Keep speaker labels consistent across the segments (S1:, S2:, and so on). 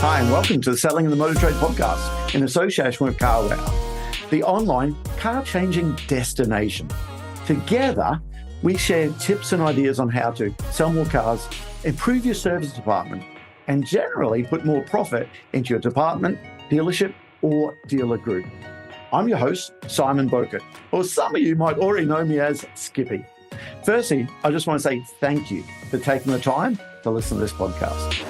S1: Hi, and welcome to the Selling in the Motor Trade podcast in association with CarWow, the online car-changing destination. Together, we share tips and ideas on how to sell more cars, improve your service department, and generally put more profit into your department, dealership, or dealer group. I'm your host, Simon Bokert, or some of you might already know me as Skippy. Firstly, I just want to say thank you for taking the time to listen to this podcast.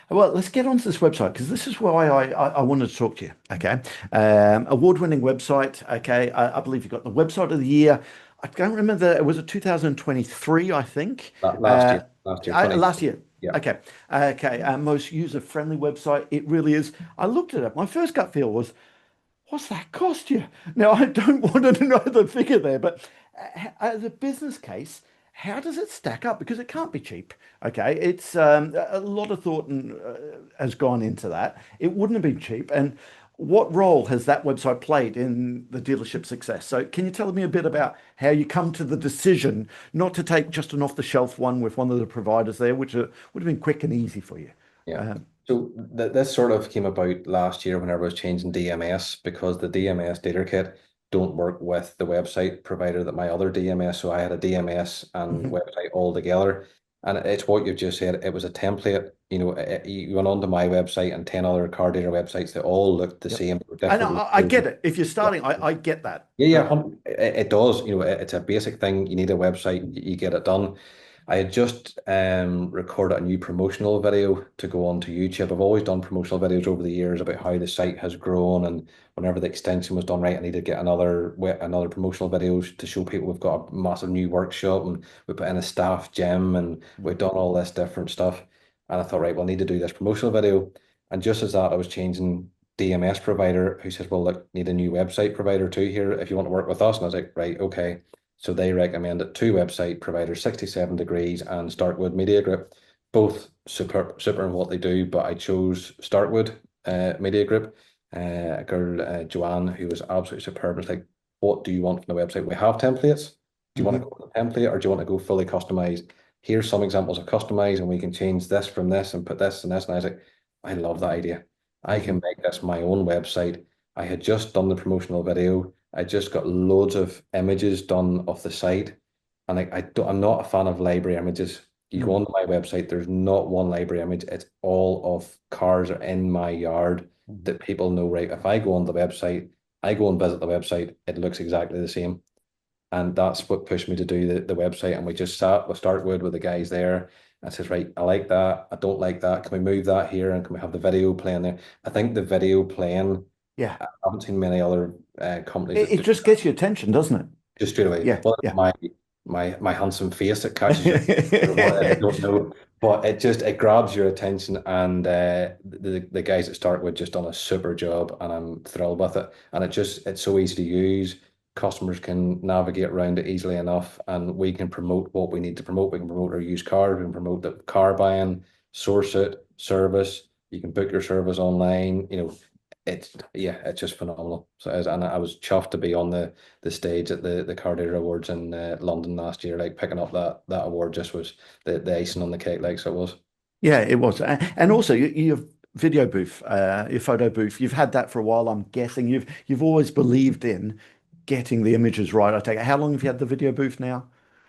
S1: Well, let's get onto this website because this is why I wanted to talk to you. Okay, award-winning website. Okay, I believe you got the website of the year. I don't remember. It was a 2023, I think.
S2: Last year.
S1: Last year.
S2: Yeah.
S1: Okay. Most user-friendly website. It really is. I looked at it. My first gut feel was, what's that cost you? Now, I don't want to know the figure there, but as a business case, how does it stack up? Because it can't be cheap. Okay, it's a lot of thought has gone into that. It wouldn't have been cheap. And what role has that website played in the dealership success? So can you tell me a bit about how you come to the decision not to take just an off-the-shelf one with one of the providers there, which would have been quick and easy for you?
S2: Yeah. So this sort of came about last year whenever I was changing DMS, because the DMS dealer kit don't work with the website provider that my other DMS. So I had a DMS and website all together. And it's what you've just said. It was a template. You know, you went onto my website and 10 other car dealer websites. They all looked the same.
S1: And I get it. If you're starting, I get that.
S2: Yeah, it does. You know, it's a basic thing. You need a website, you get it done. I had just recorded a new promotional video to go onto YouTube. I've always done promotional videos over the years about how the site has grown, and whenever the extension was done right, I needed to get another promotional videos to show people we've got a massive new workshop, and we put in a staff gym, and we've done all this different stuff. And I thought, right, we'll need to do this promotional video. And just as that, I was changing DMS provider, who says, well, look, need a new website provider too here if you want to work with us. And I was like, right, okay. So they recommended two website providers, 67 Degrees and Startwood Media Group, both super in what they do. But I chose Startwood Media Group. A girl, Joanne, who was absolutely superb. It's like, what do you want from the website? We have templates. Do you want to go with the template, or do you want to go fully customized? Here's some examples of customized, and we can change this from this and put this and this. And I was like, I love that idea. I can make this my own website. I had just done the promotional video. I just got loads of images done of the site, and I'm not a fan of library images. You go onto my website, there's not one library image. It's all of cars are in my yard that people know, right? If I go on the website, I go and visit the website, it looks exactly the same. And that's what pushed me to do the website. And we just sat with Startwood with the guys there and says, right, I like that. I don't like that. Can we move that here? And can we have the video playing there? I think the video playing,
S1: yeah,
S2: I haven't seen many other companies.
S1: It just gets your attention, doesn't it?
S2: Just straight away.
S1: Yeah.
S2: Well,
S1: yeah.
S2: My handsome face that catches you. I don't know, but it grabs your attention, and the guys at Startwood just done a super job, and I'm thrilled with it. And it's so easy to use. Customers can navigate around it easily enough, and we can promote what we need to promote. We can promote our used cars, we can promote the car buying, source it, service. You can book your service online. You know, it's just phenomenal. So and I was chuffed to be on the stage at the Car Dealer Awards in London last year. Like, picking up that award just was the icing on the cake. Like, so it was.
S1: Yeah, it was. And also your video booth, your photo booth. You've had that for a while. I'm guessing you've always believed in getting the images right. I take it. How long have you had the video booth now?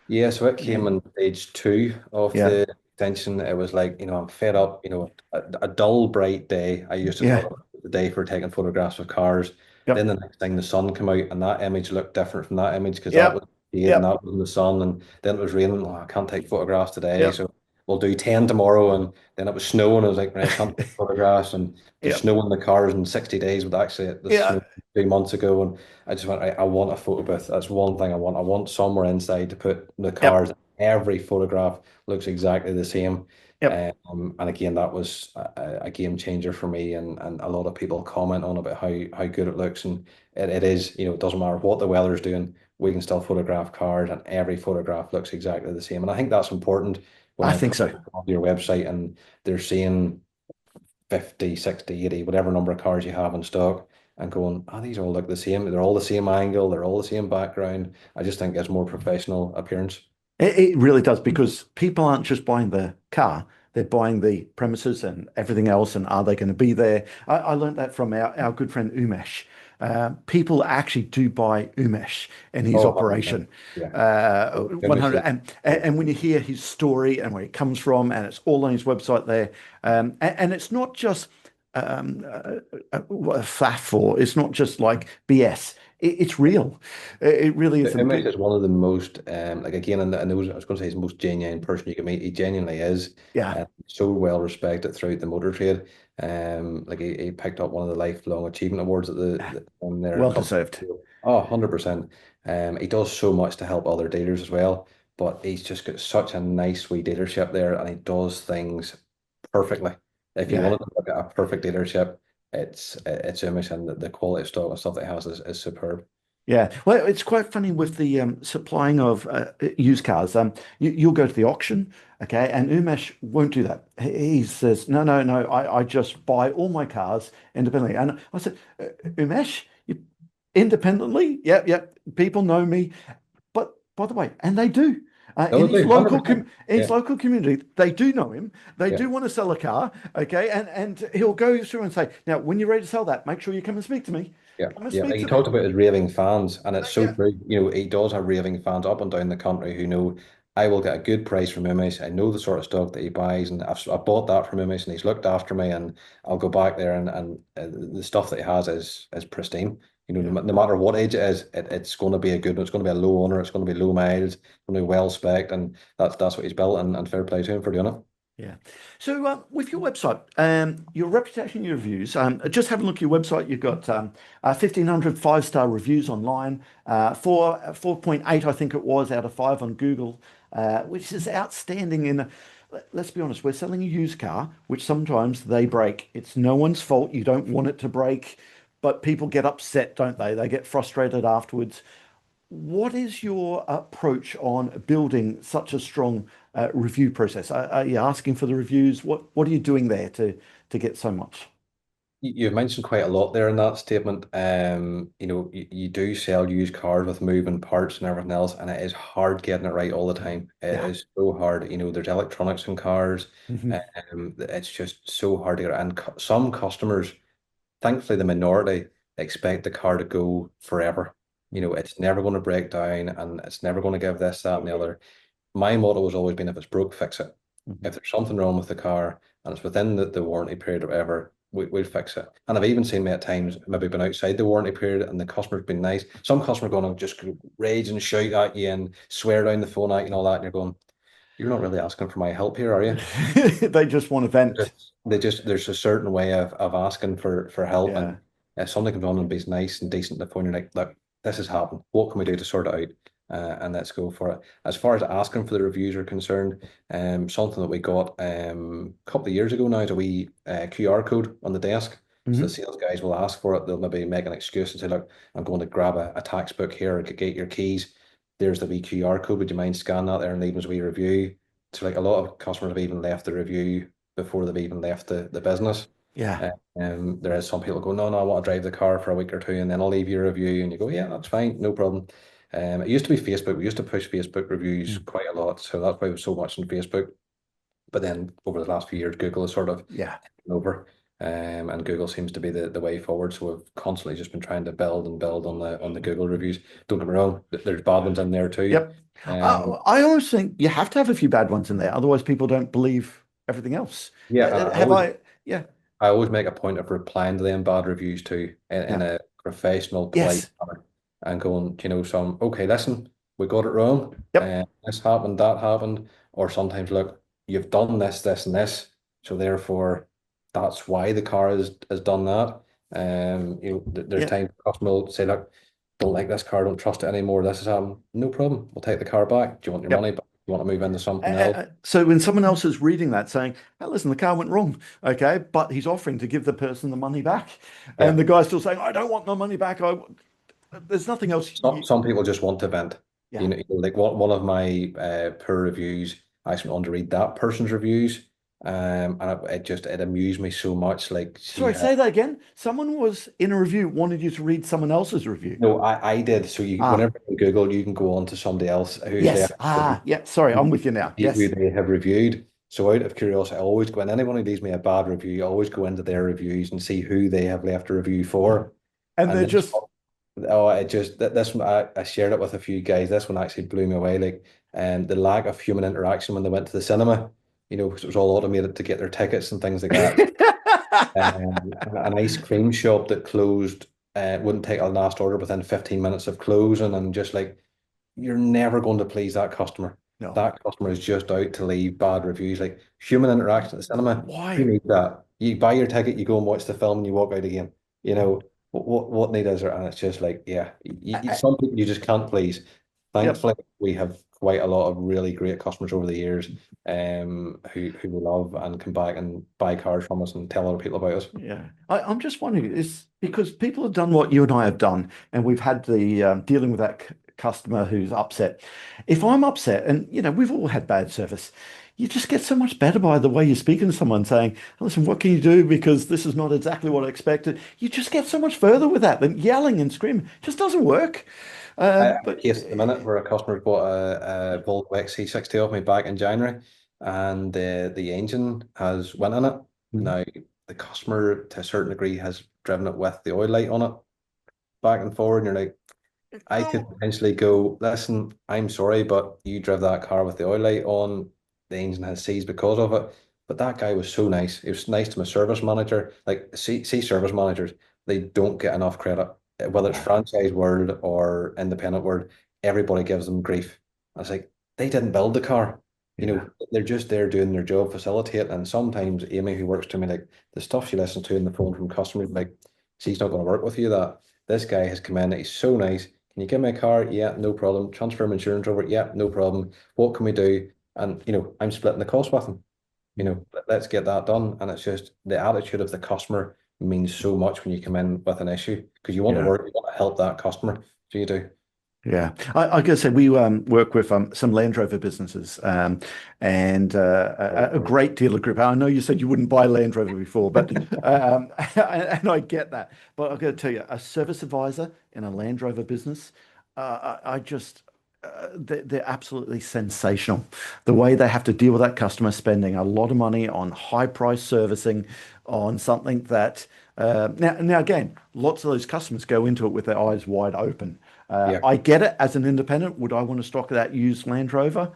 S2: Yeah, so it came in stage 2 of the extension. It was like, I'm fed up, a dull, bright day. I used to talk about the day for taking photographs of cars. Then the next thing, the sun came out, and that image looked different from that image, because that was and that was in the sun, and then it was raining. Oh, I can't take photographs today, so we'll do 10 tomorrow. And then it was snowing. I was like, right, I can't take photographs, and there's snow in the cars in 60 days, but actually the snow 3 months ago. And I just went, right, I want a photo booth. That's one thing I want. I want somewhere inside to put the cars. Every photograph looks exactly the same. And again, that was a game changer for me, and a lot of people comment on about how good it looks. And it is, it doesn't matter what the weather's doing, we can still photograph cars, and every photograph looks exactly the same. And I think that's important.
S1: I think so.
S2: On your website, and they're seeing 50, 60, 80, whatever number of cars you have in stock, and going, these all look the same. They're all the same angle. They're all the same background. I just think it's more professional appearance.
S1: It really does because people aren't just buying the car, they're buying the premises and everything else. And are they going to be there? I learned that from our good friend Umesh. People actually do buy Umesh and his
S2: Oh, 100%.
S1: operation.
S2: Yeah.
S1: 100.
S2: Images.
S1: And when you hear his story and where it comes from, and it's all on his website there, and it's not just faff or it's not just like BS. It's real. It really is. And
S2: Image is one of the most, like again, and I was going to say he's the most genuine person you can meet. He genuinely is,
S1: yeah,
S2: so well respected throughout the motor trade. Like he picked up one of the lifelong achievement awards at on their
S1: well
S2: company.
S1: deserved.
S2: Oh, 100%. He does so much to help other dealers as well, but he's just got such a nice wee dealership there, and he does things perfectly. If you
S1: Yeah.
S2: wanted to look at a perfect dealership, it's Image, and the quality of stock and stuff that he has is superb.
S1: Yeah, well, it's quite funny with the supplying of used cars. You'll go to the auction, okay, and Umesh won't do that. He says, no, no, no, I just buy all my cars independently. And I said, Umesh, you independently? Yep, yep. People know me, but by the way, and they do.
S2: No, they do, 100%.
S1: In his
S2: Yeah,
S1: local community, they do know him. They
S2: yeah.
S1: do want to sell a car, okay, and he'll go through and say, now, when you're ready to sell that, make sure you come and speak to me.
S2: Yeah,
S1: Come and
S2: yeah.
S1: speak
S2: Like he
S1: to me.
S2: talked about his raving fans, and it's so
S1: Yeah.
S2: true. He does have raving fans up and down the country who know I will get a good price from Umis. I know the sort of stock that he buys, and I bought that from Umis, and he's looked after me, and I'll go back there, and the stuff that he has is pristine.
S1: Yeah.
S2: No matter what age it is, it's going to be a good one. It's going to be a low owner. It's going to be low miles. It's going to be well spec'd, and that's what he's built, and fair play to him for doing it.
S1: Yeah. So with your website, your reputation, your reviews, just have a look at your website. You've got 1,500 five-star reviews online, 4.8, I think it was, out of 5 on Google, which is outstanding let's be honest, we're selling a used car, which sometimes they break. It's no one's fault. You don't want it to break, but people get upset, don't they? They get frustrated afterwards. What is your approach on building such a strong review process? Are you asking for the reviews? What are you doing there to get so much?
S2: You've mentioned quite a lot there in that statement. You do sell used cars with moving parts and everything else, and it is hard getting it right all the time. It
S1: Yeah.
S2: is so hard. There's electronics in cars.
S1: Hmm.
S2: It's just so hard to get. And some customers, thankfully, the minority expect the car to go forever. It's never going to break down, and it's never going to give this, that, and the other. My motto has always been if it's broke, fix it.
S1: Hmm.
S2: If there's something wrong with the car and it's within the warranty period or whatever, we'll fix it. And I've even seen me at times maybe been outside the warranty period and the customer's been nice. Some customer going to just rage and shout at you and swear down the phone at you and all that. And you're going, you're not really asking for my help here, are you?
S1: They just want to vent.
S2: There's a certain way of asking for help, and
S1: Yeah.
S2: if something comes on and be nice and decent on the phone, you're like, look, this has happened. What can we do to sort it out? And let's go for it. As far as asking for the reviews are concerned, something that we got a couple of years ago now is a wee QR code on the desk. So the
S1: Hmm.
S2: sales guys will ask for it. They'll maybe make an excuse and say, look, I'm going to grab a tax book here or get your keys. There's the wee QR code. Would you mind scanning that there and leaving us a wee review? So like a lot of customers have even left the review before they've even left the business.
S1: Yeah.
S2: There is some people go, no, no, I want to drive the car for a week or two and then I'll leave you a review. And you go, yeah, that's fine, no problem. It used to be Facebook. We used to push Facebook reviews
S1: Mm.
S2: quite a lot. So that's why it was so much on Facebook. But then over the last few years, Google has sort of
S1: Yeah.
S2: taken over. And Google seems to be the way forward. So we've constantly just been trying to build and build on the Google reviews. Don't get me wrong, there's bad ones in there too.
S1: Yep.
S2: Um,
S1: I always think you have to have a few bad ones in there, otherwise people don't believe everything else.
S2: yeah,
S1: Have I? Yeah.
S2: I always make a point of replying to them bad reviews too in
S1: Yeah.
S2: a professional, polite
S1: Yes.
S2: manner and going, okay, listen, we got it wrong.
S1: Yep.
S2: This happened, that happened. Or sometimes, look, you've done this, this, and this. So therefore, that's why the car has done that. There's
S1: Yeah.
S2: times the customer will say, look, don't like this car, don't trust it anymore. This has happened. No problem. We'll take the car back. Do you want your money
S1: Yep.
S2: back? Do you want to move into something else?
S1: So when someone else is reading that saying, "Hey, listen, the car went wrong," okay, but he's offering to give the person the money back, and
S2: Yeah.
S1: the guy's still saying, "I don't want my money back. There's nothing else."
S2: Some people just want to vent.
S1: Yeah.
S2: Like one of my poor reviews, I actually want to read that person's reviews And it amused me so much. Like she
S1: Sorry,
S2: had
S1: say that again. Someone was in a review, wanted you to read someone else's review.
S2: no, I did. So
S1: Ah,
S2: whenever you Google, you can go on to somebody else who they
S1: yes. Ah, yeah. Sorry, I'm with you now.
S2: see who
S1: Yes.
S2: they have reviewed. So out of curiosity, I always go in. Anyone who leaves me a bad review, I always go into their reviews and see who they have left a review for.
S1: And
S2: And
S1: they're
S2: this,
S1: just,
S2: oh, it just this one I shared it with a few guys. This one actually blew me away. Like, the lack of human interaction when they went to the cinema. Because it was all automated to get their tickets and things like that. An ice cream shop that closed, wouldn't take a last order within 15 minutes of closing, and just like you're never going to please that customer.
S1: no.
S2: That customer is just out to leave bad reviews. Like human interaction at the cinema, who
S1: Why?
S2: needs that? You buy your ticket, you go and watch the film, and you walk out again. What need is there? And it's just like, yeah, some people you just can't please.
S1: Yep.
S2: Thankfully, we have quite a lot of really great customers over the years, who we love and come back and buy cars from us and tell other people about us.
S1: Yeah. I'm just wondering, is because people have done what you and I have done, and we've had the dealing with that customer who's upset. If I'm upset, and we've all had bad service, you just get so much better by the way you're speaking to someone, saying, "Listen, what can you do? Because this is not exactly what I expected." You just get so much further with that than yelling and screaming. It just doesn't work.
S2: I have a
S1: But
S2: case at the minute where a customer bought a Volvo XC60 off me back in January, and the engine has went in it. Now, the customer, to a certain degree, has driven it with the oil light on it back and forward, and you're like, I could
S1: oh,
S2: potentially go, listen, I'm sorry, but you drove that car with the oil light on. The engine has seized because of it. But that guy was so nice. He was nice to my service manager. Like, see service managers, they don't get enough credit. Whether it's
S1: oh,
S2: franchise world or independent world, everybody gives them grief. I was like, they didn't build the car.
S1: yeah,
S2: They're just there doing their job, facilitate. And sometimes Amy, who works to me, like the stuff she listens to in the phone from customers, like, she's not going to work with you. That this guy has come in, he's so nice. Can you give me a car? Yeah, no problem. Transfer my insurance over? Yeah, no problem. What can we do? And I'm splitting the cost with him. Let's get that done. And it's just the attitude of the customer means so much when you come in with an issue because you want to
S1: yeah.
S2: work, you want to help that customer. So you do.
S1: Yeah, I gotta say we work with some Land Rover businesses and a great dealer group. I know you said you wouldn't buy Land Rover before, but and I get that. But I've got to tell you, a service advisor in a Land Rover business, I just they're absolutely sensational. The way they have to deal with that customer spending a lot of money on high price servicing on something that now again, lots of those customers go into it with their eyes wide open.
S2: Yeah.
S1: I get it as an independent. Would I want to stock that used Land Rover?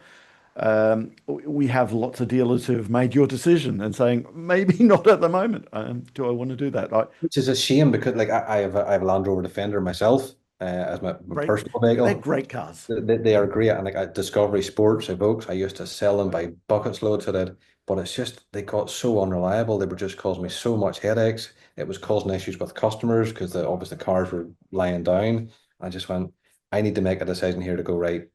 S1: We have lots of dealers who have made your decision and saying maybe not at the moment. Do I want to do that? Like
S2: Which is a shame because like I have a Land Rover Defender myself, as my
S1: great,
S2: personal
S1: they're
S2: vehicle.
S1: great cars.
S2: They are great, and like Discovery Sports, Evokes, I used to sell them by buckets loads of it, but it's just they got so unreliable. They were just causing me so much headaches. It was causing issues with customers because obviously the cars were lying down. I just went, I need to make a decision here to go right.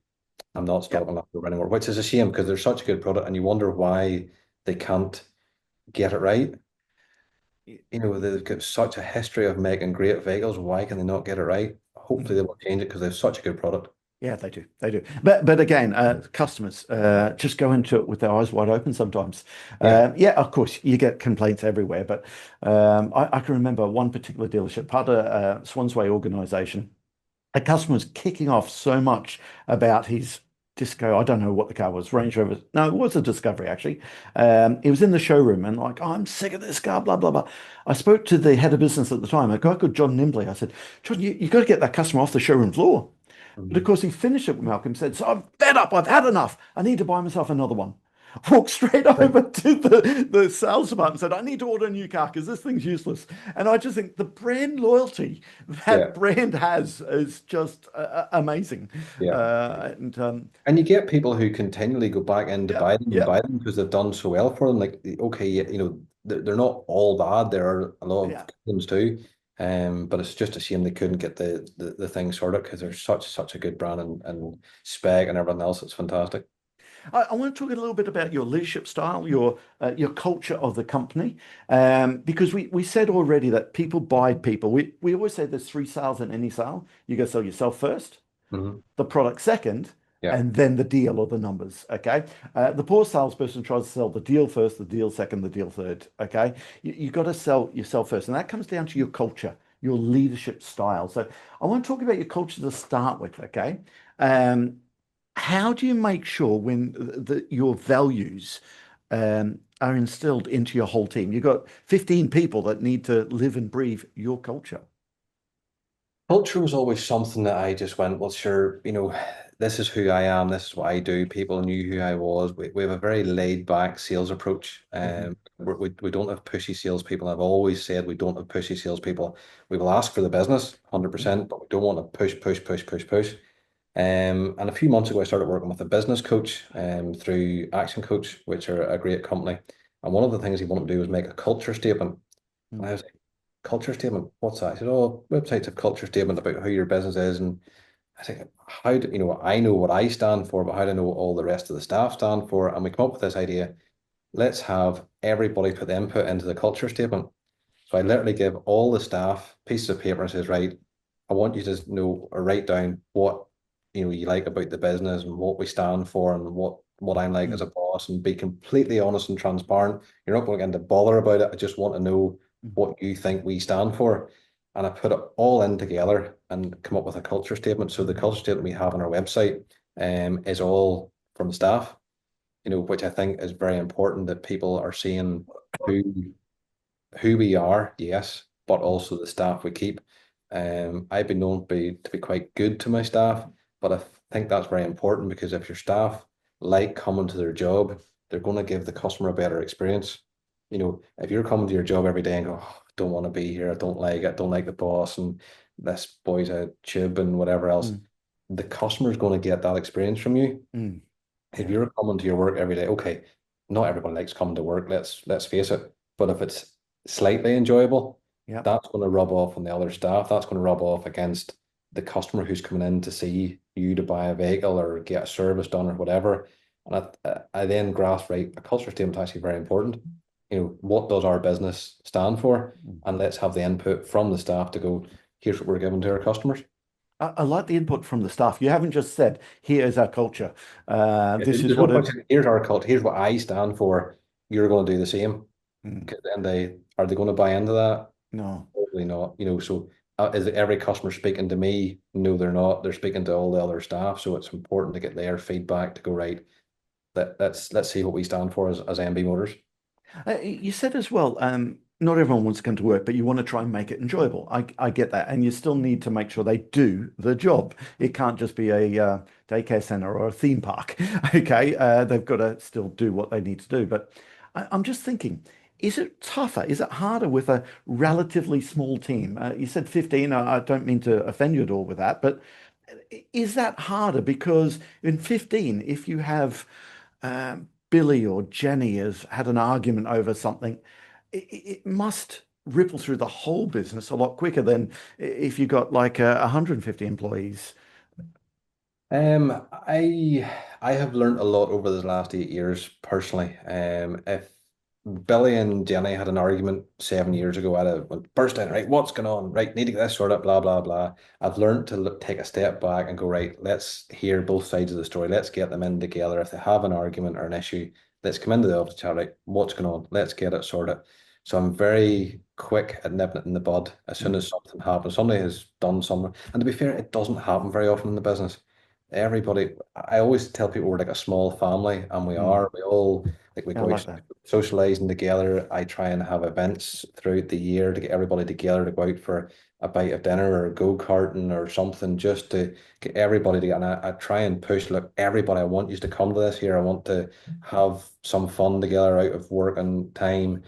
S2: I'm not
S1: Yep.
S2: stocking Land Rover anymore, which is a shame because they're such a good product, and you wonder why they can't get it right. They've got such a history of making great vehicles. Why can they not get it right? Hopefully they will change it because they've such a good product.
S1: Yeah, they do. They do. But again, customers just go into it with their eyes wide open sometimes.
S2: Yeah.
S1: Yeah, of course, you get complaints everywhere. But I can remember one particular dealership, part of Swansway organization. A customer was kicking off so much about his Disco. I don't know what the car was, Range Rover. No, it was a Discovery actually. He was in the showroom and like, "Oh, I'm sick of this car, blah, blah, blah." I spoke to the head of business at the time, a guy called John Nimbley. I said, "John, you got to get that customer off the showroom floor." But of
S2: Mhm.
S1: course, he finished it with Malcolm, said, "So I'm fed up. I've had enough. I need to buy myself another one." Walked straight over to the sales department and said, "I need to order a new car because this thing's useless." And I just think the brand loyalty that
S2: Yeah.
S1: brand has is just amazing.
S2: Yeah.
S1: And
S2: And you get people who continually go back in to
S1: Yep,
S2: buy them and
S1: yep,
S2: buy them because they've done so well for them. Like, okay, yeah, they're not all bad. There are a lot of
S1: yeah.
S2: good ones too. But it's just a shame they couldn't get the thing sorted because they're such a good brand and spec and everything else. It's fantastic.
S1: I want to talk a little bit about your leadership style, your culture of the company, because we said already that people buy people. We always say there's three sales in any sale. You go sell yourself first,
S2: Hmm.
S1: the product second,
S2: Yeah.
S1: and then the deal or the numbers. Okay. The poor salesperson tries to sell the deal first, the deal second, the deal third. Okay. You got to sell yourself first. And that comes down to your culture, your leadership style. So I want to talk about your culture to start with. Okay. Um, how do you make sure when your values are instilled into your whole team? You've got 15 people that need to live and breathe your culture.
S2: Culture was always something that I just went, well, sure, this is who I am, this is what I do. People knew who I was. We have a very laid back sales approach.
S1: Mhm,
S2: We don't have pushy salespeople. I've always said we don't have pushy salespeople. We will ask for the business,
S1: mhm,
S2: 100%, but we don't want to push, push, push, push, push. And a few months ago, I started working with a business coach through Action Coach, which are a great company. And one of the things he wanted to do was make a culture statement. And I
S1: mm,
S2: was like, culture statement, what's that? I said, oh, website's a culture statement about who your business is. And I think, how do I know what I stand for, but how do I know what all the rest of the staff stand for? And we come up with this idea, let's have everybody put the input into the culture statement. So I literally give all the staff pieces of paper and says, right, I want you to know or write down what you like about the business and what we stand for and what I'm like as a
S1: mm,
S2: boss, and be completely honest and transparent. You're not going to get into bother about it. I just want to know
S1: mm,
S2: what you think we stand for. And I put it all in together and come up with a culture statement. So the culture statement we have on our website is all from staff, which I think is very important, that people are seeing who who we are, yes, but
S1: mm,
S2: also the staff we keep. I've been known to be quite good to my staff, but I think that's very important, because if your staff like coming to their job, they're going to give the customer a better experience. If you're coming to your job every day and go, oh, I don't want to be here, I don't like it, don't like the boss, and this boy's a chib and whatever else,
S1: mm,
S2: the customer's going to get that experience from you.
S1: mm.
S2: If
S1: Yeah.
S2: you're coming to your work every day, okay, not everyone likes coming to work, let's face it. But if it's slightly enjoyable,
S1: Yeah.
S2: that's going to rub off on the other staff. That's going to rub off against the customer who's coming in to see you to buy a vehicle or get a service done or whatever. And I then grasp, right, a culture statement is actually very important. What does our business stand for?
S1: Mm.
S2: And let's have the input from the staff to go, here's what we're giving to our customers.
S1: I like the input from the staff. You haven't just said, here's our culture. This is
S2: There's no
S1: what
S2: point
S1: it.
S2: saying, here's our culture, here's what I stand for. You're going to do the same.
S1: Mm,
S2: And are they going to buy into that?
S1: no.
S2: Probably not. So is every customer speaking to me? No, they're not. They're speaking to all the other staff. So it's important to get their feedback to go, right. Let's see what we stand for as MB Motors.
S1: You said as well, not everyone wants to come to work, but you want to try and make it enjoyable. I get that. And you still need to make sure they do the job. It can't just be a daycare center or a theme park. Okay. They've got to still do what they need to do. But I'm just thinking, is it tougher? Is it harder with a relatively small team? You said 15. I don't mean to offend you at all with that, but is that harder? Because in 15, if you have Billy or Jenny has had an argument over something, it must ripple through the whole business a lot quicker than if you got like 150 employees.
S2: I have learned a lot over the last 8 years personally. If Billy and Jenny had an argument 7 years ago, I'd have went burst in, right, what's going on? Right, need to get this sorted, blah, blah, blah. I've learned to take a step back and go, right, let's hear both sides of the story. Let's get them in together. If they have an argument or an issue, let's come into the office chat, right, what's going on? Let's get it sorted. So I'm very quick at nipping it in the bud as soon
S1: Mm,
S2: as something happens. Somebody has done something. And to be fair, it doesn't happen very often in the business. I always tell people we're like a small family, and we
S1: mm.
S2: are. We all like we
S1: Yeah, I
S2: go out
S1: like that.
S2: socializing together. I try and have events throughout the year to get everybody together to go out for a bite of dinner or go-karting or something, just to get everybody together. And I try and push, look, everybody, I want you to come to this here. I want to have some fun together out of work and time.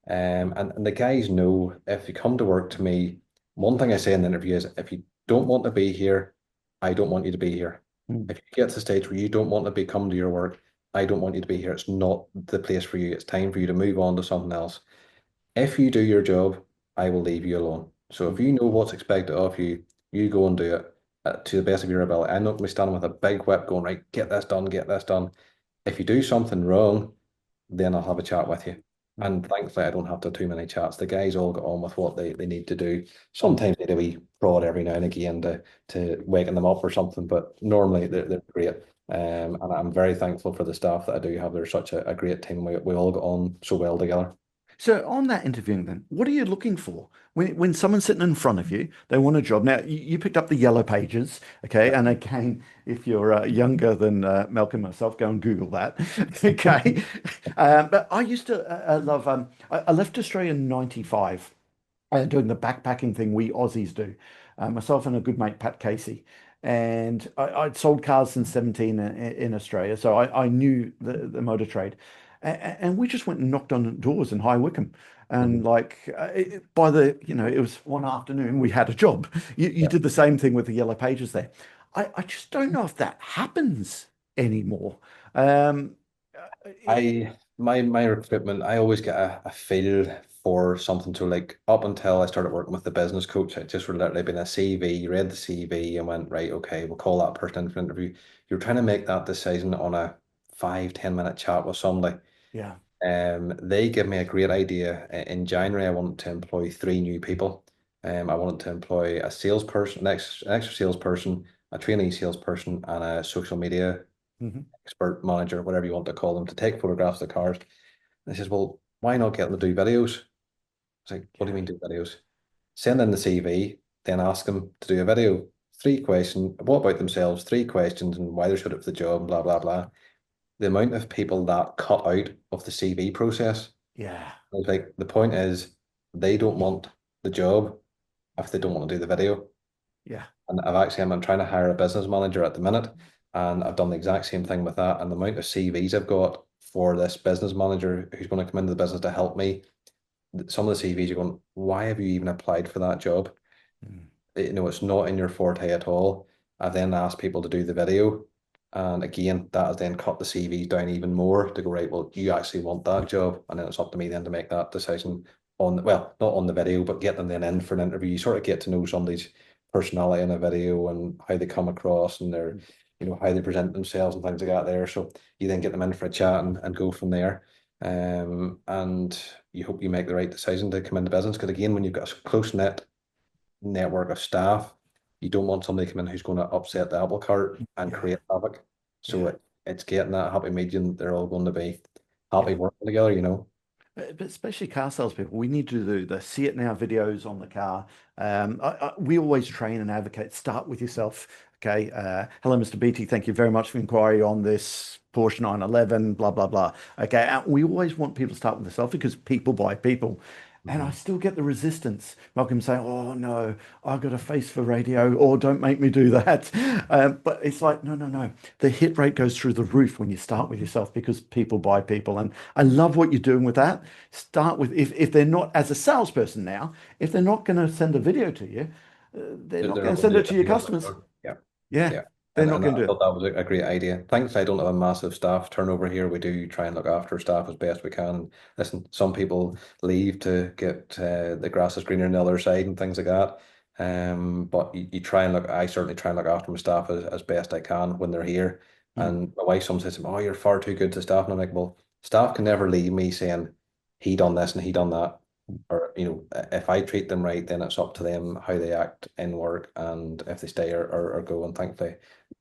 S2: And the guys know, if you come to work to me, one thing I say in the interview is, if you don't want to be here, I don't want you to be here.
S1: Mm,
S2: If you get to the stage where you don't want to be coming to your work, I don't want you to be here. It's not the place for you. It's time for you to move on to something else. If you do your job, I will leave you alone. So if
S1: mm,
S2: you know what's expected of you, you go and do it to the best of your ability. I'm not going to be standing with a big whip going, right, get this done, get this done. If you do something wrong, then I'll have a chat with you.
S1: mm,
S2: And thankfully, I don't have to have too many chats. The guys all get on with what they need to do.
S1: mm.
S2: Sometimes they do a wee prod every now and again to waken them up or something, but normally they're great. And I'm very thankful for the staff that I do have. They're such a great team. We all get on so well together.
S1: So on that interviewing then, what are you looking for? When someone's sitting in front of you, they want a job. Now, you picked up the yellow pages, okay?
S2: Yeah.
S1: And again, if you're younger than Malcolm and myself, go and Google that, okay? But I used to love, I left Australia in 95 doing the backpacking thing we Aussies do. Myself and a good mate, Pat Casey. And I'd sold cars since 17 in Australia, so I knew the motor trade. And we just went and knocked on doors in High Wycombe.
S2: Mhm.
S1: And like by it was one afternoon, we had a job. You
S2: Yeah.
S1: did the same thing with the yellow pages there. I just don't know if that happens anymore. Um, it,
S2: My recruitment, I always get a feel for something to like up until I started working with the business coach. It just would literally been a CV, you read the CV and went, right, okay, we'll call that person in for an interview. You're trying to make that decision on a 5, 10 minute chat with somebody.
S1: yeah.
S2: They give me a great idea. In January, I wanted to employ 3 new people. I wanted to employ a salesperson, an extra salesperson, a trainee salesperson, and a social media
S1: Mhm.
S2: expert manager, whatever you want to call them, to take photographs of the cars. And he says, well, why not get them to do videos? It's like, what do you
S1: Yeah.
S2: mean do videos? Send in the CV, then ask them to do a video. 3 questions, what about themselves? 3 questions and why they're suited for the job, blah, blah, blah. The amount of people that cut out of the CV process,
S1: Yeah.
S2: it's like the point is they don't want the job if they don't want to do the video.
S1: Yeah.
S2: And I'm trying to hire a business manager at the minute, and I've done the exact same thing with that. And the amount of CVs I've got for this business manager who's going to come into the business to help me, some of the CVs are going, why have you even applied for that job?
S1: Mm.
S2: It's not in your forte at all. I've then asked people to do the video. And again, that has then cut the CVs down even more to go, right, well, you actually want that job. And then it's up to me then to make that decision on, well, not on the video, but get them then in for an interview. You sort of get to know somebody's personality in a video and how they come across and their, how they present themselves and things like that there. So you then get them in for a chat and go from there. And you hope you make the right decision to come into business. Because again, when you've got a close knit network of staff. You don't want somebody come in who's going to upset the apple cart and
S1: Yeah.
S2: create havoc. So
S1: Yeah.
S2: it's getting that happy medium. They're all going to be happy
S1: Yeah.
S2: working together.
S1: But especially car salespeople, we need to do the see it now videos on the car. We always train and advocate. Start with yourself. Okay. Hello, Mr. Beattie. Thank you very much for inquiry on this Porsche 911, blah, blah, blah. Okay. We always want people to start with themselves because people buy people. And I
S2: Mhm.
S1: still get the resistance. Malcolm saying, oh, no, I've got a face for radio, or don't make me do that. But it's like, no, no, no. The hit rate goes through the roof when you start with yourself because people buy people. And I love what you're doing with that. Start with, if they're not, as a salesperson now, if they're not going to send a video to you, they're not
S2: They're
S1: going
S2: not
S1: to
S2: going
S1: send
S2: to
S1: it
S2: do
S1: to your
S2: anything else like
S1: customers.
S2: that. Yeah.
S1: Yeah,
S2: Yeah.
S1: they're
S2: And
S1: not
S2: and
S1: going
S2: I
S1: to do it.
S2: thought that was a great idea. Thankfully, I don't have a massive staff turnover here. We do try and look after staff as best we can. And listen, some people leave to get the grass is greener on the other side and things like that. But you try and look. I certainly try and look after my staff as best I can when they're here.
S1: Mm,
S2: And my wife sometimes says, "Oh, you're far too good to staff," and I'm like, "Well, staff can never leave me saying he done this and he done that." Or if I treat them right, then it's up to them how they act in work and if they stay or go. And thankfully,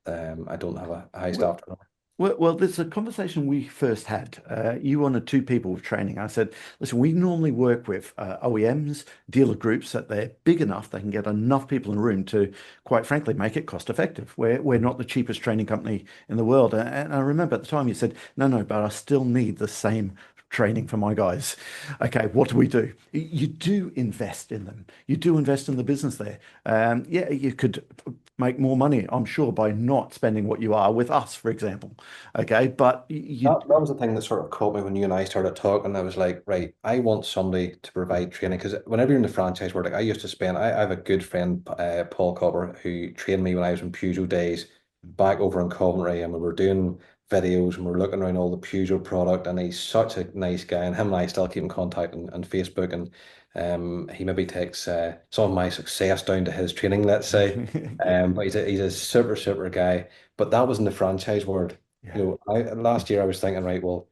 S2: I don't have a high
S1: mm.
S2: staff turnover.
S1: Well, there's a conversation we first had. You wanted 2 people with training. I said, listen, we normally work with OEMs, dealer groups that they're big enough, they can get enough people in a room to, quite frankly, make it cost effective. We're not the cheapest training company in the world. And I remember at the time you said, no, no, but I still need the same training for my guys. Okay, what do we do? You do invest in them. You do invest in the business there. Yeah, you could make more money, I'm sure, by not spending what you are with us, for example. Okay, but you,
S2: That was the thing that sort of caught me when you and I started talking. I was like, right, I want somebody to provide training because whenever you're in the franchise world, like I used to spend, I have a good friend, Paul Copper, who trained me when I was in Peugeot days back over in Coventry, and we were doing videos and we are looking around all the Peugeot product, and he's such a nice guy, and him and I still keep in contact on Facebook, and he maybe takes some of my success down to his training, let's say.
S1: good,
S2: But he's a super super guy. But that was in the franchise world.
S1: yeah,
S2: Last year I was thinking, right, well,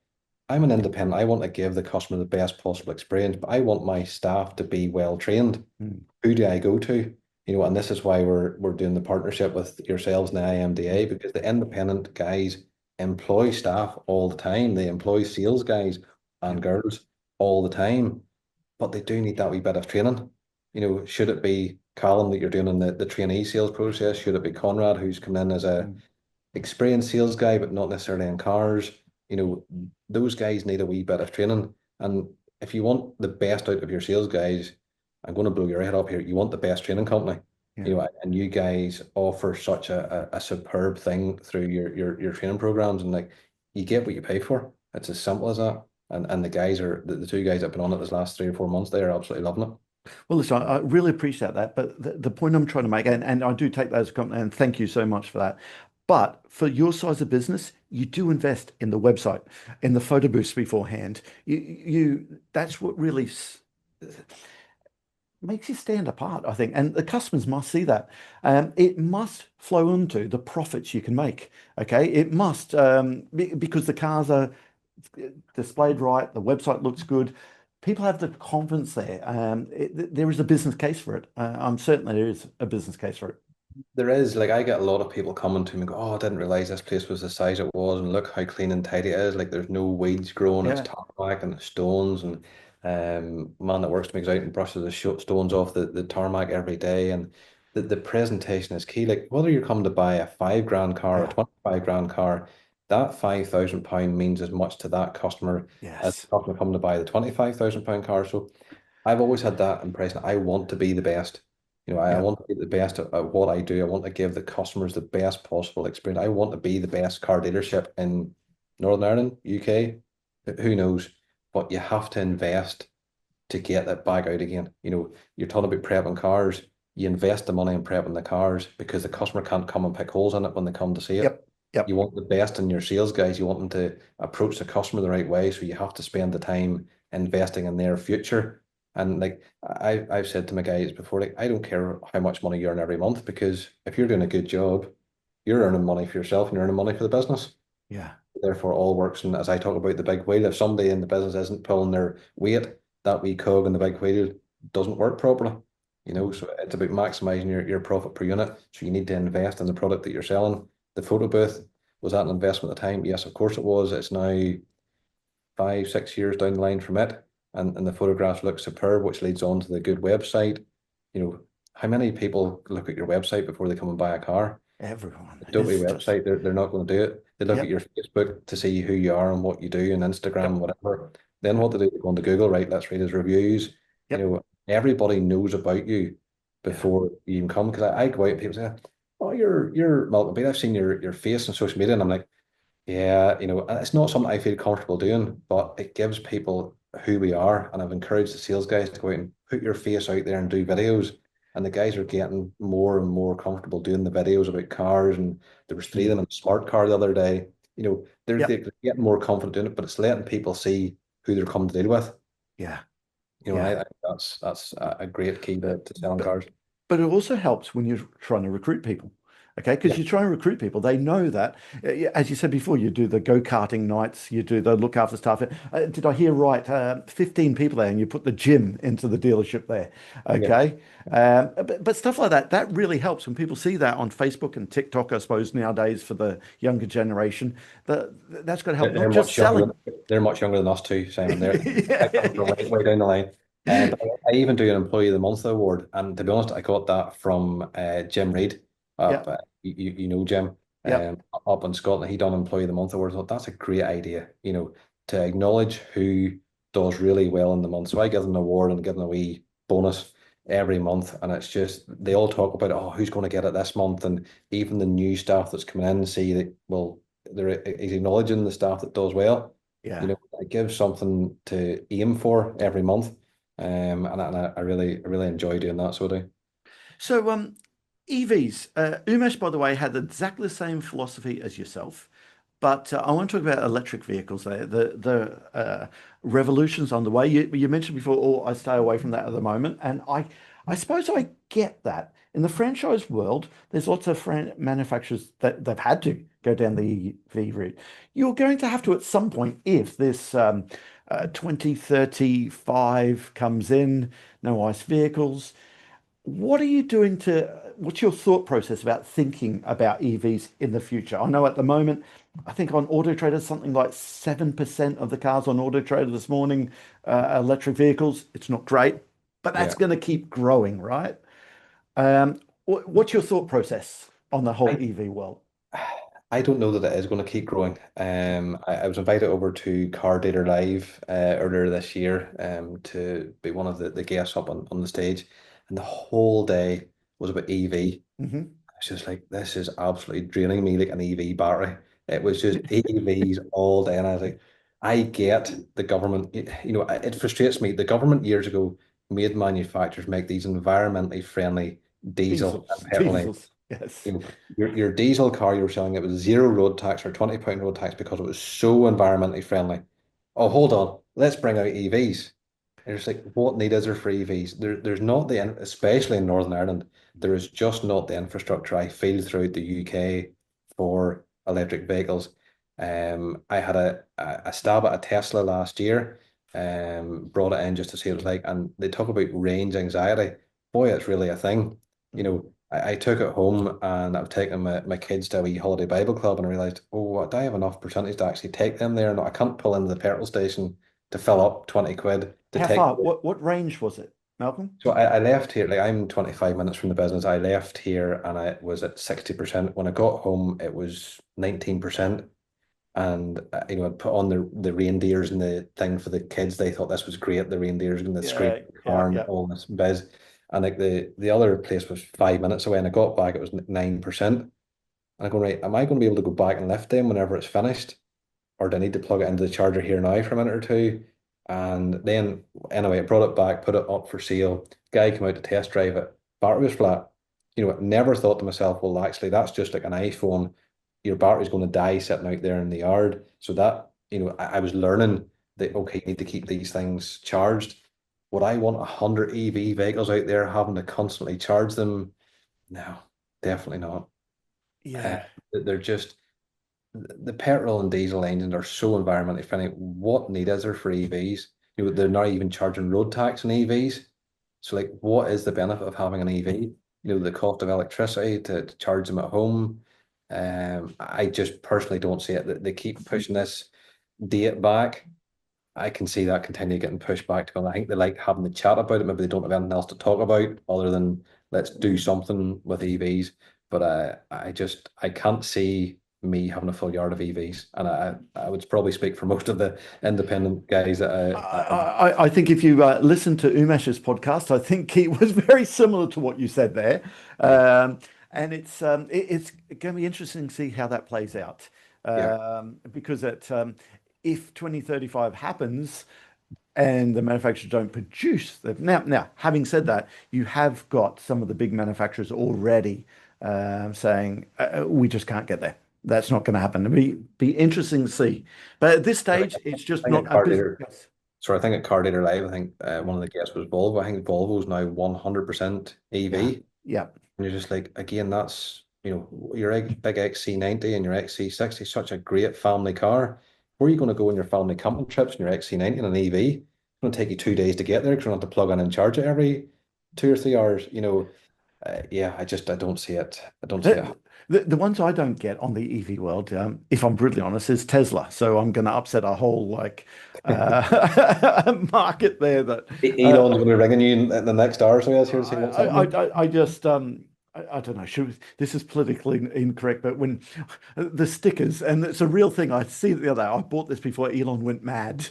S2: I'm an independent. I want to give the customer the best possible experience, but I want my staff to be well trained.
S1: mm,
S2: Who do I go to? And this is why we're doing the partnership with yourselves and the IMDA, because the independent guys employ staff all the time. They employ sales guys
S1: Yeah.
S2: and girls all the time, but they do need that wee bit of training. Should it be Callum that you're doing in the trainee sales process? Should it be Conrad who's coming in as a
S1: Mm.
S2: experienced sales guy, but not necessarily in cars? Those guys need a wee bit of training. And if you want the best out of your sales guys, I'm going to blow your head up here. You want the best training company,
S1: Yeah.
S2: and you guys offer such a superb thing through your training programs, and like you get what you pay for. It's as simple as that. And the guys are the two guys that have been on it this last 3 or 4 months. They are absolutely loving it.
S1: Well, listen, I really appreciate that. But the point I'm trying to make, and I do take that as a compliment, and thank you so much for that. But for your size of business, you do invest in the website, in the photo booths beforehand. That's what really makes you stand apart, I think. And the customers must see that. It must flow into the profits you can make. Okay. It must, because the cars are displayed right, the website looks good. People have the confidence there. There is a business case for it. I'm certain there is a business case for it.
S2: There is, like, I get a lot of people coming to me and go, "Oh, I didn't realize this place was the size it was, and look how clean and tidy it is. Like, there's no weeds growing, it's
S1: Yeah.
S2: tarmac and stones." And man that works for me goes out and brushes the stones off the tarmac every day. And the presentation is key. Like, whether you're coming to buy a 5 grand car or a
S1: Yeah.
S2: 25 grand car, that £5,000 means as much to that customer as
S1: Yes.
S2: the customer coming to buy the £25,000 car. So I've always had that impression. I want to be the best. I
S1: Yeah.
S2: want to be the best at what I do. I want to give the customers the best possible experience. I want to be the best car dealership in Northern Ireland, UK. Who knows? But you have to invest to get that back out again. You're talking about prepping cars. You invest the money in prepping the cars because the customer can't come and pick holes in it when they come to see it.
S1: Yep.
S2: You
S1: Yep.
S2: want the best in your sales guys. You want them to approach the customer the right way. So you have to spend the time investing in their future. And like I've said to my guys before, like I don't care how much money you earn every month because if you're doing a good job, you're earning money for yourself and you're earning money for the business.
S1: Yeah.
S2: Therefore, all works. And as I talk about the big wheel, if somebody in the business isn't pulling their weight, that wee cog in the big wheel doesn't work properly.
S1: Mm.
S2: So it's about maximizing your profit per unit. So you need to invest in the product that you're selling. The photo booth, was that an investment at the time? Yes, of course it was. It's now 5, 6 years down the line from it, and the photographs look superb, which leads on to the good website. How many people look at your website before they come and buy a car?
S1: Everyone.
S2: Dopey
S1: It's just,
S2: website, they're not going to do it. They look at
S1: yep.
S2: your Facebook to see who you are and what you do, and Instagram and
S1: Yep.
S2: whatever. Then
S1: Yep.
S2: what they do, they go into Google, right? Let's read his reviews.
S1: Yep.
S2: Everybody knows about you
S1: Yeah.
S2: before you even come. Because I go out and people say, "Oh, you're Malcolm Beattie. I've seen your face on social media," and I'm like, yeah, and it's not something I feel comfortable doing, but it gives people who we are. And I've encouraged the sales guys to go out and put your face out there and do videos. And the guys are getting more and more comfortable doing the videos about cars. And there was three of them
S1: Mm.
S2: in a smart car the other day. They're
S1: Yep.
S2: getting more confident doing it, but it's letting people see who they're coming to deal with.
S1: Yeah.
S2: And I
S1: Yeah.
S2: think that's a great key to selling
S1: But
S2: cars.
S1: But it also helps when you're trying to recruit people. Okay, because
S2: Yeah,
S1: you try and recruit people, they know that. As you said before, you do the go-karting nights, you do the look after staff. Did I hear right? 15 people there, and you put the gym into the dealership there.
S2: yeah.
S1: Okay, but stuff like that, that really helps when people see that on Facebook and TikTok, I suppose, nowadays for the younger generation. That's going to help,
S2: They're,
S1: not
S2: they're
S1: just
S2: much younger
S1: selling.
S2: than they're much younger than us too, Simon. I come from
S1: Yeah.
S2: way down the line. But I even do an Employee of the Month award, and to be honest, I got that from Jim Reid up.
S1: Yep.
S2: You know Jim,
S1: Yep.
S2: up in Scotland. He done Employee of the Month award. I thought that's a great idea. To acknowledge who does really well in the month. So I give them an award and give them a wee bonus every month, and it's just they all talk about oh who's going to get it this month, and even the new staff that's coming in see that well he's acknowledging the staff that does well.
S1: Yeah.
S2: It gives something to aim for every month. And I really enjoy doing that. So I do.
S1: So, EVs. Umesh, by the way, had exactly the same philosophy as yourself, but I want to talk about electric vehicles there. The revolution's on the way. You mentioned before, oh, I stay away from that at the moment, and I suppose I get that. In the franchise world, there's lots of manufacturers that they've had to go down the EV route. You're going to have to at some point if this 2035 comes in, no ICE vehicles. What are you doing what's your thought process about thinking about EVs in the future? I know at the moment, I think on Auto Trader, something like 7% of the cars on Auto Trader this morning electric vehicles. It's not great, but that's
S2: Yeah.
S1: going to keep growing, right? What's your thought process on the whole
S2: I
S1: EV world?
S2: I don't know that it is going to keep growing. I was invited over to Car Data Live earlier this year to be one of the guests up on the stage, and the whole day was about EV.
S1: Hmm.
S2: It's just like, this is absolutely draining me like an EV battery. It was just EVs all day. And I was like, I get the government, it frustrates me. The government years ago made manufacturers make these environmentally friendly diesel and
S1: Diesels,
S2: petrol.
S1: diesels, yes.
S2: Your diesel car you were selling, it was zero road tax or £20 road tax because it was so environmentally friendly. Oh, hold on, let's bring out EVs. It's like, what need is there for EVs? There's not especially in Northern Ireland, there is just not the infrastructure I feel throughout the UK for electric vehicles. I had a stab at a Tesla last year, brought it in just to see what it was like, and they talk about range anxiety. Boy, it's really a thing. I took it home and I've taken my kids to a wee holiday Bible club and I realized, oh, do I have enough percentage to actually take them there? No, I can't pull into the petrol station to fill up 20 quid to
S1: How
S2: take.
S1: far? What range was it, Malcolm?
S2: So I left here, like I'm 25 minutes from the business. I left here and I was at 60%. When I got home, it was 19%. And I'd put on the reindeers and the thing for the kids. They thought this was great, the reindeers and the screen
S1: Yeah, yeah,
S2: car and
S1: yeah.
S2: all this biz. And like the other place was 5 minutes away, and I got back, it was 9%. And I go, right, am I going to be able to go back and lift them whenever it's finished? Or do I need to plug it into the charger here now for a minute or two? And then, anyway, I brought it back, put it up for sale. Guy came out to test drive it. Battery was flat. Never thought to myself, well, actually, that's just like an iPhone. Your battery's going to die sitting out there in the yard. So that, I was learning that, okay, you need to keep these things charged. Would I want 100 EV vehicles out there having to constantly charge them? No, definitely not. Uh,
S1: Yeah.
S2: they're just, the petrol and diesel engines are so environmentally friendly. What need is there for EVs? They're not even charging road tax on EVs. So, like, what is the benefit of having an EV? The cost of electricity to charge them at home. I just personally don't see it. They keep pushing this date back. I can see that continue getting pushed back to I think they like having the chat about it. Maybe they don't have anything else to talk about other than let's do something with EVs. But I can't see me having a full yard of EVs, and I would probably speak for most of the independent guys
S1: I think if you listen to Umesh's podcast, I think he was very similar to what you said there.
S2: yeah,
S1: And it's going to be interesting to see how that plays out.
S2: yeah.
S1: Because if 2035 happens and the manufacturers don't produce them. Now, having said that, you have got some of the big manufacturers already saying we just can't get there. That's not going to happen. It'll be interesting to see. But at this
S2: I
S1: stage, it's just
S2: think
S1: not
S2: at
S1: a
S2: Car
S1: business.
S2: Data, sorry, I think at Car Data Live, I think one of the guests was Volvo. I think Volvo is now 100%
S1: Yeah,
S2: EV.
S1: yeah.
S2: And you're just like, again, that's, your big XC90 and your XC60 is such a great family car. Where are you going to go on your family camping trips in your XC90 and an EV? It's going to take you 2 days to get there because you don't have to plug in and charge it every 2 or 3 hours. Yeah, I don't see it. I don't see it.
S1: The ones I don't get on the EV world, if I'm brutally honest, is Tesla. So I'm going to upset a whole market there that
S2: Elon's going to be ringing you in the next hour, so he's here to see what's happening.
S1: I just I don't know. This is politically incorrect, but when the stickers, and it's a real thing. I see it the other day. I bought this before Elon went mad,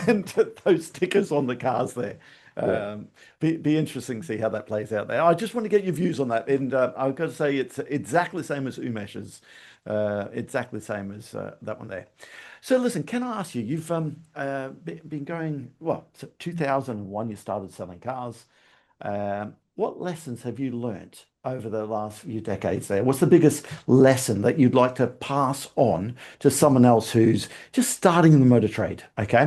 S1: and those stickers on the cars there.
S2: Yeah.
S1: Be interesting to see how that plays out there. I just want to get your views on that, and I've got to say it's exactly the same as Umesh's, exactly the same as that one there. So listen, can I ask you? You've been going well. So 2001, you started selling cars. What lessons have you learnt over the last few decades there? What's the biggest lesson that you'd like to pass on to someone else who's just starting in the motor trade? Okay.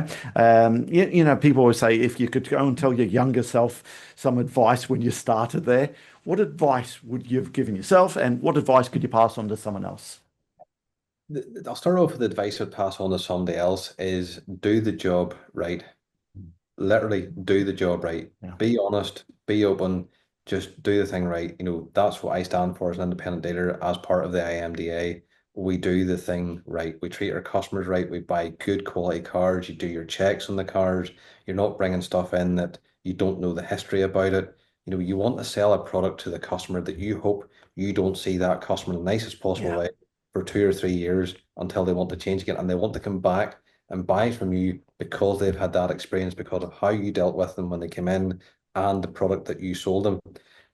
S1: People always say if you could go and tell your younger self some advice when you started there, what advice would you have given yourself and what advice could you pass on to someone else?
S2: I'll start off with the advice I'd pass on to somebody else is do the job right. Literally do the job right.
S1: Yeah.
S2: Be honest, be open. just do the thing right. That's what I stand for as an independent dealer, as part of the IMDA. We do the thing right. We treat our customers right. We buy good quality cars. You do your checks on the cars. You're not bringing stuff in that you don't know the history about it. You want to sell a product to the customer that you hope you don't see that customer in the nicest possible
S1: Yeah.
S2: way for 2 or 3 years until they want to change again, and they want to come back and buy from you because they've had that experience, because of how you dealt with them when they came in and the product that you sold them.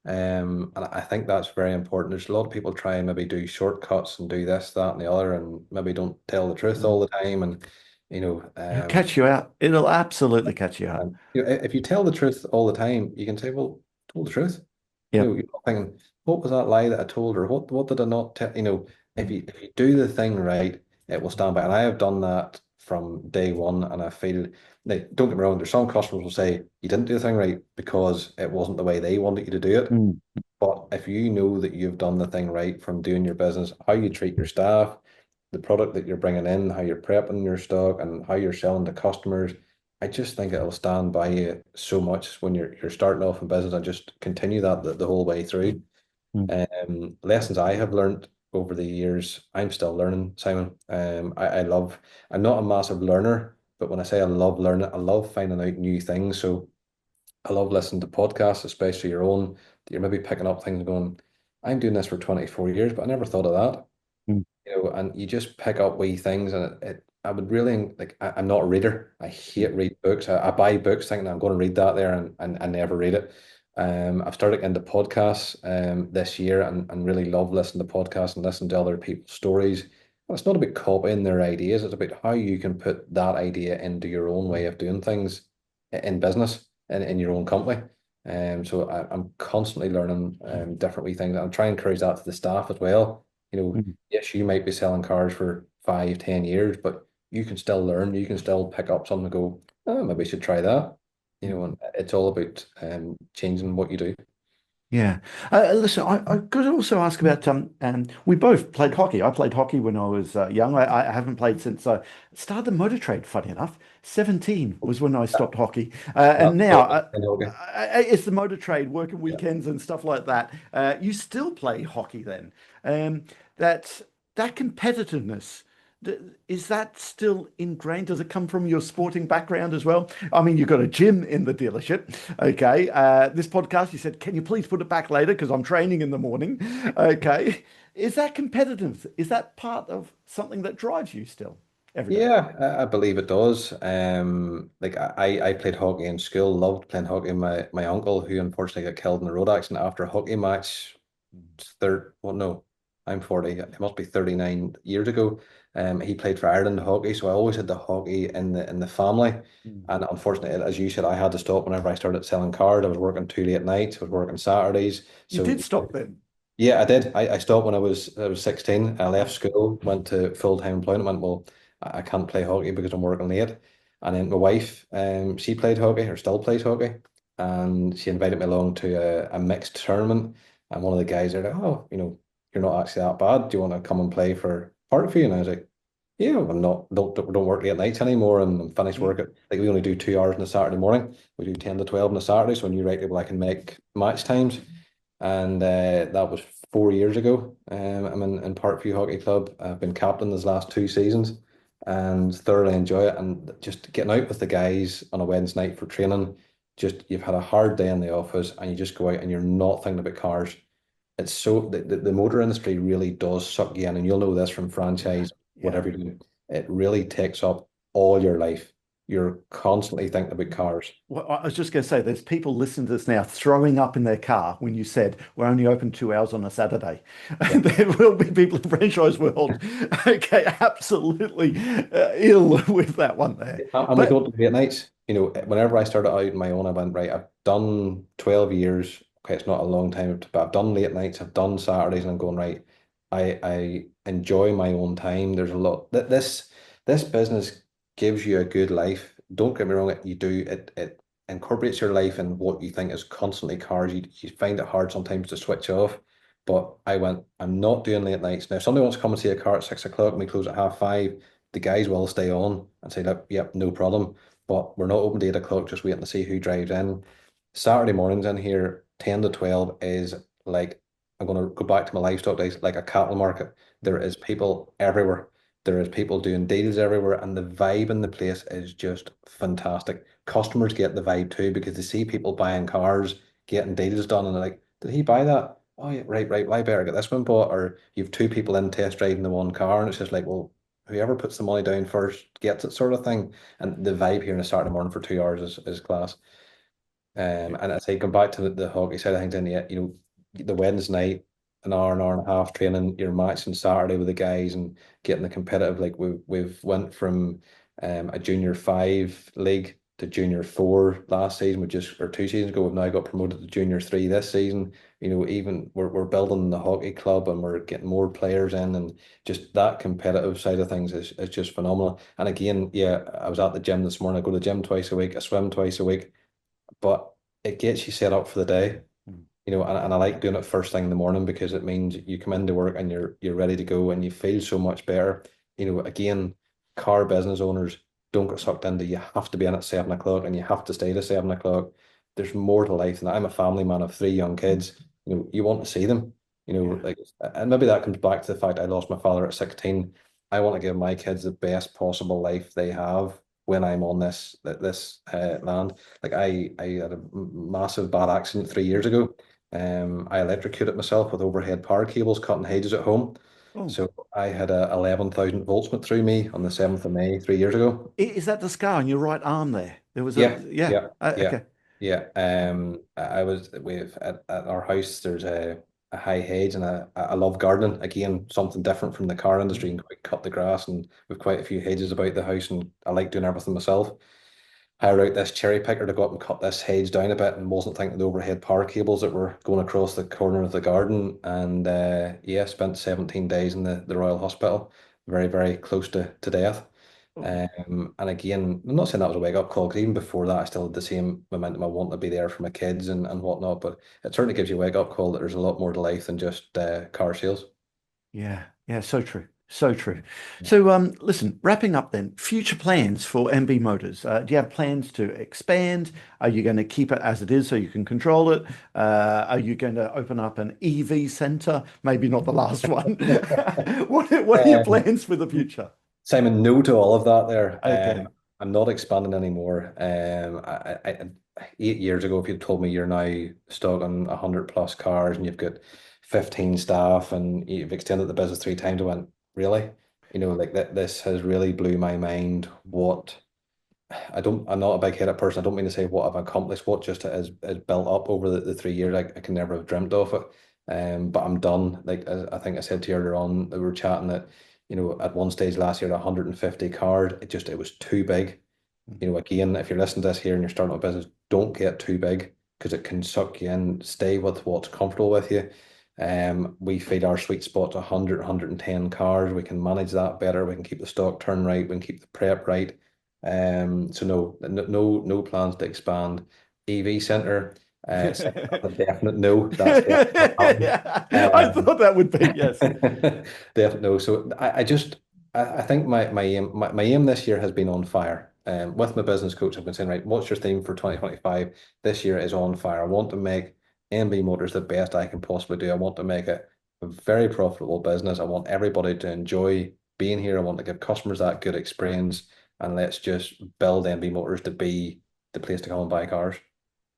S2: And I think that's very important. There's a lot of people try and maybe do shortcuts and do this, that, and the other, and maybe don't tell the truth
S1: Mm.
S2: all the time. And you know,
S1: It'll
S2: um,
S1: catch you out. It'll absolutely catch you out.
S2: if you tell the truth all the time, you can say, "Well, I told the truth."
S1: Yep.
S2: You're not thinking, "What was that lie that I told her? What did I not tell?" If
S1: Mm.
S2: you do the thing right, it will stand by. And I have done that from day one, and I feel, like, don't get me wrong, there's some customers will say you didn't do the thing right because it wasn't the way they wanted you to do it.
S1: Mm.
S2: But if you know that you've done the thing right from doing your business, how you treat your staff, the product that you're bringing in, how you're prepping your stock, and how you're selling to customers, I just think it'll stand by you so much when you're starting off in business, and just continue that the whole way through.
S1: Mm.
S2: Lessons I have learned over the years, I'm still learning, Simon. I'm not a massive learner, but when I say I love learning, I love finding out new things. So I love listening to podcasts, especially your own, that you're maybe picking up things and going, I'm doing this for 24 years, but I never thought of that.
S1: Mm.
S2: And you just pick up wee things, and I would really, like, I'm not a reader. I
S1: Mm.
S2: hate read books. I buy books thinking I'm going to read that there, and I never read it. I've started into podcasts this year, and really love listening to podcasts and listening to other people's stories. And it's not about copying their ideas, it's about how you can put that idea into your own way of doing things in business and in your own company. So I'm constantly learning different wee things. I'm trying to encourage that to the staff as well.
S1: Mm.
S2: Yes, you might be selling cars for 5, 10 years, but you can still learn. You can still pick up something and go, oh, maybe I should try that. And it's all about changing what you do.
S1: Yeah. Listen, I could also ask about we both played hockey. I played hockey when I was young. I haven't played since I started the motor trade, funny enough. 17 was when I stopped hockey. And now
S2: Absolutely. Okay.
S1: it's the motor trade, working
S2: Yeah.
S1: weekends and stuff like that. You still play hockey then. Um, that that competitiveness. Is that still ingrained? Does it come from your sporting background as well? I mean, you've got a gym in the dealership. Okay. This podcast, you said, can you please put it back later? Because I'm training in the morning. Okay. Is that competitive? Is that part of something that drives you still every day?
S2: Yeah, I believe it does. Like, I played hockey in school, loved playing hockey. My uncle, who unfortunately got killed in a road accident after a hockey match, well, no, I'm 40. It must be 39 years ago. He played for Ireland hockey, so I always had the hockey in the family.
S1: Mm.
S2: And unfortunately, as you said, I had to stop whenever I started selling cars. I was working too late nights. I was working Saturdays.
S1: You
S2: So
S1: did stop then.
S2: yeah, I did. I stopped when I was 16. I left
S1: Oh.
S2: school, went to full-time employment, went, well, I can't play hockey because I'm working late. And then my wife, she played hockey, or still plays hockey. And she invited me along to a mixed tournament. And one of the guys there, like, oh, you're not actually that bad. Do you want to come and play for part for you? And I was like, yeah, I'm not, don't work late nights anymore, and I'm finished
S1: Yeah.
S2: work at, like, we only do 2 hours on a Saturday morning. We do 10 to 12 on a Saturday. So when you write, well, I can make match times. And that was 4 years ago. I'm in Parkview Hockey Club. I've been captain these last 2 seasons and thoroughly enjoy it. And just getting out with the guys on a Wednesday night for training, just, you've had a hard day in the office and you just go out and you're not thinking about cars. It's so, the motor industry really does suck you in, and you'll know this from
S1: Yeah.
S2: franchise,
S1: Yeah.
S2: whatever you do. It really takes up all your life. You're constantly thinking about cars.
S1: Well, I was just going to say, there's people listening to this now throwing up in their car when you said we're only open 2 hours on a Saturday.
S2: Yeah.
S1: There will be people in the franchise world, okay, absolutely ill with that one there.
S2: And we
S1: But
S2: don't do late nights. Whenever I started out on my own, I went, right, I've done 12 years. Okay, it's not a long time, but I've done late nights, I've done Saturdays, and I'm going, right, I enjoy my own time. There's a lot that this business gives you a good life. Don't get me wrong, it incorporates your life in what you think is constantly cars. You find it hard sometimes to switch off. But I went, I'm not doing late nights. Now, if somebody wants to come and see a car at 6 o'clock and we close at 5:30, the guys will stay on and say, look, yep, no problem. But we're not open to 8 o'clock, just waiting to see who drives in. Saturday mornings in here, 10 to 12 is like, I'm going to go back to my livestock days, like a cattle market. There is people everywhere. There is people doing deals everywhere, and the vibe in the place is just fantastic. Customers get the vibe too because they see people buying cars, getting deals done, and they're like, did he buy that? Oh, yeah, right, right. Well, I better get this one bought. Or you've two people in test driving the one car, and it's just like, well, whoever puts the money down first gets it, sort of thing. And the vibe here on a Saturday morning for 2 hours is class.
S1: Yeah.
S2: And I say, come back to the hockey side of things, and yet, the Wednesday night, an hour and a half training, your match on Saturday with the guys and getting the competitive. Like we've went from a junior five league to junior four last season. We just or 2 seasons ago, we've now got promoted to junior three this season. Even we're building the hockey club and we're getting more players in, and just that competitive side of things is just phenomenal. And again, yeah, I was at the gym this morning. I go to the gym twice a week. I swim twice a week, but it gets you set up for the day,
S1: Mm.
S2: and I like doing it first thing in the morning because it means you come into work and you're ready to go and you feel so much better. Again, car business owners don't get sucked into you have to be in at 7 o'clock and you have to stay to 7 o'clock. There's more to life than that. I'm a family man of three young kids. You want to see them,
S1: Yeah.
S2: like, and maybe that comes back to the fact I lost my father at 16. I want to give my kids the best possible life they have when I'm on this land. Like I had a massive bad accident 3 years ago. I electrocuted myself with overhead power cables cutting hedges at home.
S1: Oh,
S2: So I had a 11,000 volts went through me on the 7th of May 3 years ago.
S1: is that the scar on your right arm there? There was a,
S2: Yeah,
S1: yeah.
S2: yeah, yeah,
S1: Okay.
S2: yeah. I was with at our house. There's a high hedge, and I love gardening. Again, something different from the car industry,
S1: Mm.
S2: and quite cut the grass, and we've quite a few hedges about the house, and I like doing everything myself. Hired out this cherry picker to go up and cut this hedge down a bit, and wasn't thinking of the overhead power cables that were going across the corner of the garden. And yeah, spent 17 days in the Royal Hospital, very, very close to death.
S1: Oh,
S2: And again, I'm not saying that was a wake up call, because even before that, I still had the same momentum. I want to be there for my kids and whatnot, but it certainly gives you a wake up call that there's a lot more to life than just car sales.
S1: yeah. Yeah. So true. So true. So, listen, wrapping up then, future plans for MB Motors. Do you have plans to expand? Are you going to keep it as it is so you can control it? Are you going to open up an EV center? Maybe not the last one. What are your
S2: Um,
S1: plans for the future?
S2: Simon, no to all of that there.
S1: Okay.
S2: I'm not expanding anymore. 8 years ago, if you'd told me you're now stuck on 100 plus cars and you've got 15 staff and you've extended the business 3 times, I went, really? Like that, this has really blew my mind. I'm not a big headed person. I don't mean to say what I've accomplished, what just has built up over the 3 years. I can never have dreamt of it. But I'm done. Like I think I said to you earlier on, we were chatting that, at one stage last year, 150 cars, it was too big. Again, if you're listening to this here and you're starting a business, don't get too big because it can suck you in. Stay with what's comfortable with you. We feed our sweet spot to 100, 110 cars. We can manage that better. We can keep the stock turn right. We can keep the prep right. So no plans to expand. EV center, that's a definite no. That's definitely not happening.
S1: Yeah, I
S2: Um,
S1: thought that would be yes.
S2: definitely no. So I think my aim this year has been on fire. With my business coach, I've been saying, right, what's your theme for 2025? This year is on fire. I want to make MB Motors the best I can possibly do. I want to make it a very profitable business. I want everybody to enjoy being here. I want to give customers that good experience. And let's just build MB Motors to be the place to come and buy cars.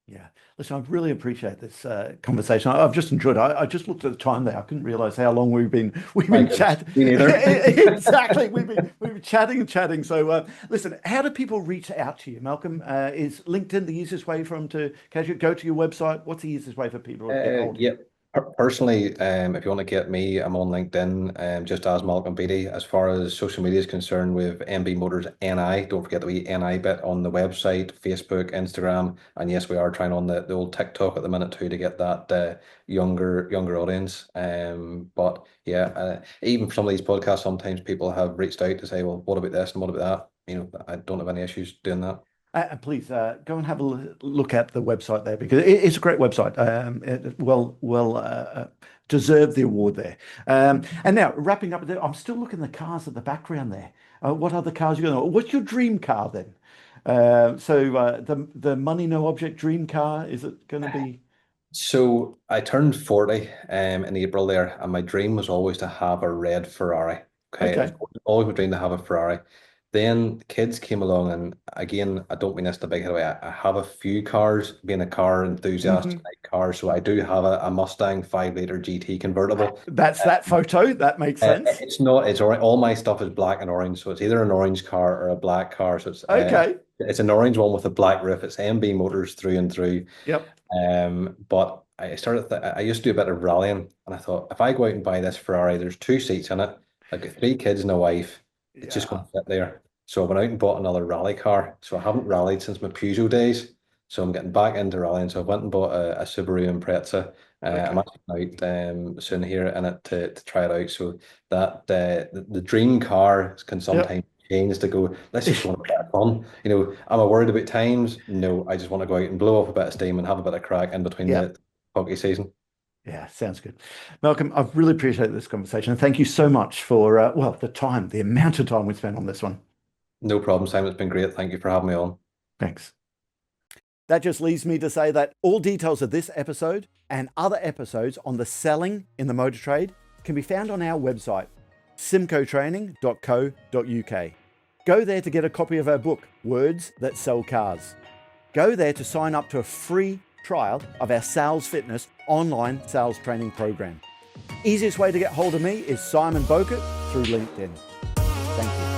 S1: Yeah. Listen, I really appreciate this conversation. I've just enjoyed it. I just looked at the time there. I couldn't realize how long we've
S2: My
S1: been
S2: goodness,
S1: chatting.
S2: me neither.
S1: Exactly. We've been chatting and chatting. So listen, how do people reach out to you, Malcolm? Is LinkedIn the easiest way for them to go to your website? What's the easiest way for people to get hold of you?
S2: Yeah, personally, if you want to get me, I'm on LinkedIn, just as Malcolm Beattie. As far as social media is concerned, with MB Motors NI, don't forget the wee NI bit on the website, Facebook, Instagram, and yes, we are trying on the old TikTok at the minute too to get that younger audience. But yeah, even for some of these podcasts, sometimes people have reached out to say, well, what about this and what about that? I don't have any issues doing that.
S1: And please go and have a look at the website there because it's a great website. Well deserved the award there. And now wrapping up, I'm still looking at the cars at the background there. What other cars you going to? What's your dream car then? The money no object dream car, is it going to be
S2: So I turned 40 in April there, and my dream was always to have a red Ferrari. Okay, it was
S1: okay?
S2: always my dream to have a Ferrari. Then kids came along, and again, I don't mean this in a big head way. I have a few cars, being a car enthusiast,
S1: Hmm.
S2: I like cars, so I do have a Mustang 5 liter GT convertible.
S1: That's that photo. That makes sense.
S2: It's not. It's all my stuff is black and orange, so it's either an orange car or a black car. So
S1: Okay.
S2: it's an orange one with a black roof. It's MB Motors through and through.
S1: Yep.
S2: But I started. I used to do a bit of rallying, and I thought if I go out and buy this Ferrari, there's two seats in it. I've got three kids and a wife. It's just going
S1: Yeah.
S2: to fit there. So I went out and bought another rally car. So I haven't rallied since my Peugeot days. So I'm getting back into rallying. So I went and bought a Subaru Impreza. I'm
S1: Okay.
S2: actually out soon here in it to try it out. So that the dream car can
S1: Yep.
S2: sometimes change to go, let's just go on a bit of fun. Am I worried about times? No, I just want to go out and blow off a bit of steam and have a bit of crack in between
S1: Yep.
S2: the hockey season.
S1: Yeah, sounds good. Malcolm, I've really appreciated this conversation. Thank you so much for, well, the time, the amount of time we spent on this one.
S2: No problem, Simon. It's been great. Thank you for having me on.
S1: Thanks. That just leaves me to say that all details of this episode and other episodes on the selling in the motor trade can be found on our website, simcotraining.co.uk. Go there to get a copy of our book, Words That Sell Cars. Go there to sign up to a free trial of our Sales Fitness online sales training program. Easiest way to get hold of me is Simon Bokert through LinkedIn. Thank you.